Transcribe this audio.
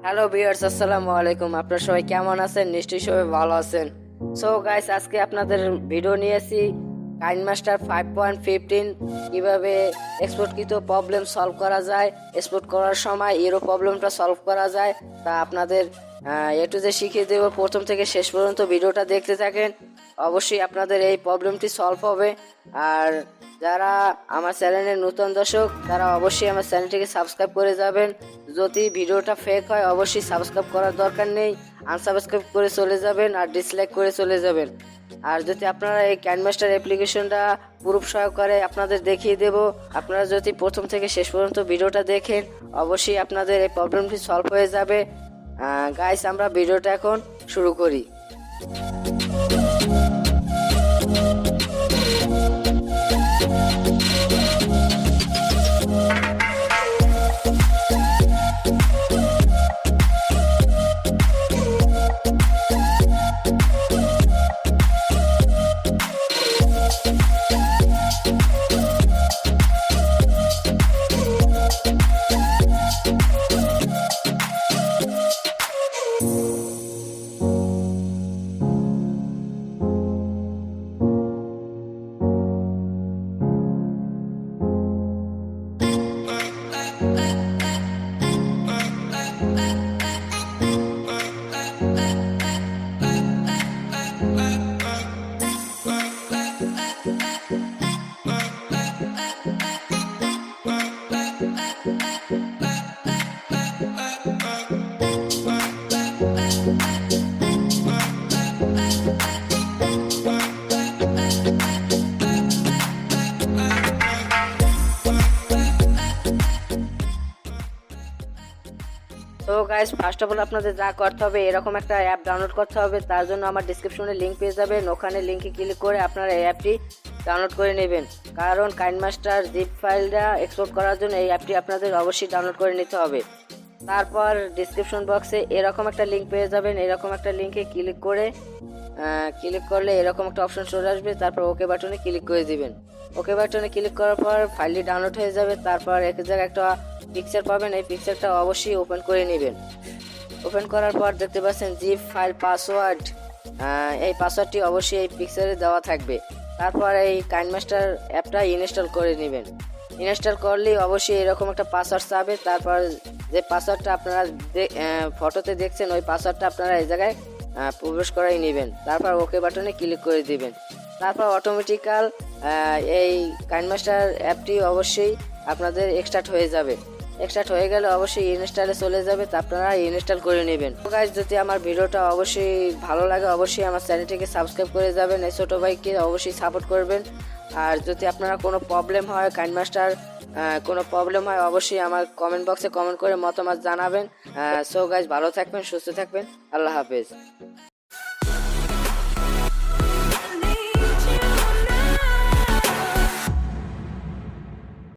Hello viewers, আসসালামু আলাইকুম। আপনারা সবাই কেমন আছেন? নিশ্চয়ই সবাই ভালো আছেন। সো গাইস, আজকে আপনাদের ভিডিও নিয়েছি কাইনমাস্টার 5.15 কিভাবে এক্সপোর্টকৃত প্রবলেম সলভ করা যায়, এক্সপোর্ট করার সময় এরো প্রবলেমটা সলভ করা যায় তা আপনাদের একটু যে শিখিয়ে দেবো। প্রথম থেকে শেষ পর্যন্ত ভিডিওটা দেখতে থাকেন, অবশ্যই আপনাদের এই প্রবলেমটি সলভ হবে। আর যারা আমার চ্যানেলের নতুন দর্শক তারা অবশ্যই আমার চ্যানেলটিকে সাবস্ক্রাইব করে যাবেন। যদি ভিডিওটা ফেক হয় অবশ্যই সাবস্ক্রাইব করার দরকার নেই, আনসাবস্ক্রাইব করে চলে যাবেন আর ডিসলাইক করে চলে যাবেন। আর যদি আপনারা এই কাইনমাস্টার অ্যাপ্লিকেশনটা প্রুফ সহকারে আপনাদের দেখিয়ে দেব, আপনারা যদি প্রথম থেকে শেষ পর্যন্ত ভিডিওটা দেখেন অবশ্যই আপনাদের এই প্রবলেমটি সলভ হয়ে যাবে। গাইস, আমরা ভিডিওটা এখন শুরু করি। তো গাইস, ফার্স্ট অফ অল আপনাদের যা করতে হবে এরকম একটা অ্যাপ ডাউনলোড করতে হবে। তার জন্য আমার ডিসক্রিপশনে লিঙ্ক পেয়ে যাবেন, ওখানে লিঙ্কে ক্লিক করে আপনারা এই অ্যাপটি ডাউনলোড করে নেবেন। কারণ কাইনমাস্টার জিপ ফাইলটা এক্সপোর্ট করার জন্য এই অ্যাপটি আপনাদের অবশ্যই ডাউনলোড করে নিতে হবে। তারপর ডিসক্রিপশন বক্সে এরকম একটা লিঙ্ক পেয়ে যাবেন, এরকম একটা লিঙ্কে ক্লিক করলে এরকম একটা অপশন চলে আসবে। তারপর ওকে বাটনে ক্লিক করে দিবেন। ওকে বাটনে ক্লিক করার পর ফাইলটি ডাউনলোড হয়ে যাবে। তারপর এক জায়গায় একটা পিকচার পাবেন, এই পিকচারটা অবশ্যই ওপেন করে নেবেন। ওপেন করার পর দেখতে পাচ্ছেন জিপ ফাইল পাসওয়ার্ড, এই পাসওয়ার্ডটি অবশ্যই এই পিকচারে দেওয়া থাকবে। তারপর এই কাইনমাস্টার অ্যাপটা ইনস্টল করে নেবেন। ইনস্টল করলেই অবশ্যই এরকম একটা পাসওয়ার্ড চাবে। তারপর যে পাসওয়ার্ডটা আপনারা ফটোতে দেখছেন ওই পাসওয়ার্ডটা আপনারা এই জায়গায় প্রবেশ করাই নেবেন। তারপর ওকে বাটনে ক্লিক করে দিবেন। তারপর অটোমেটিক্যাল এই কাইনমাস্টার অ্যাপটি অবশ্যই আপনাদের এক্সট্রাক্ট হয়ে যাবে। এক্সট্রাক্ট হয়ে গেলে অবশ্যই ইনস্টলে চলে যাবে, তা আপনারা ইনস্টল করে নেবেন। তো গাইস, যদি আমার ভিডিওটা অবশ্যই ভালো লাগে অবশ্যই আমার চ্যানেলটিকে সাবস্ক্রাইব করে যাবেন। এই ছোটো ভাইকে অবশ্যই সাপোর্ট করবেন। আর যদি আপনারা কোনো প্রবলেম হয় কাইনমাস্টার কোনো প্রবলেম হয় অবশ্যই আমার কমেন্ট বক্সে কমেন্ট করে মতামত জানাবেন। সো গাইস, ভালো থাকবেন, সুস্থ থাকবেন, আল্লাহ হাফেজ।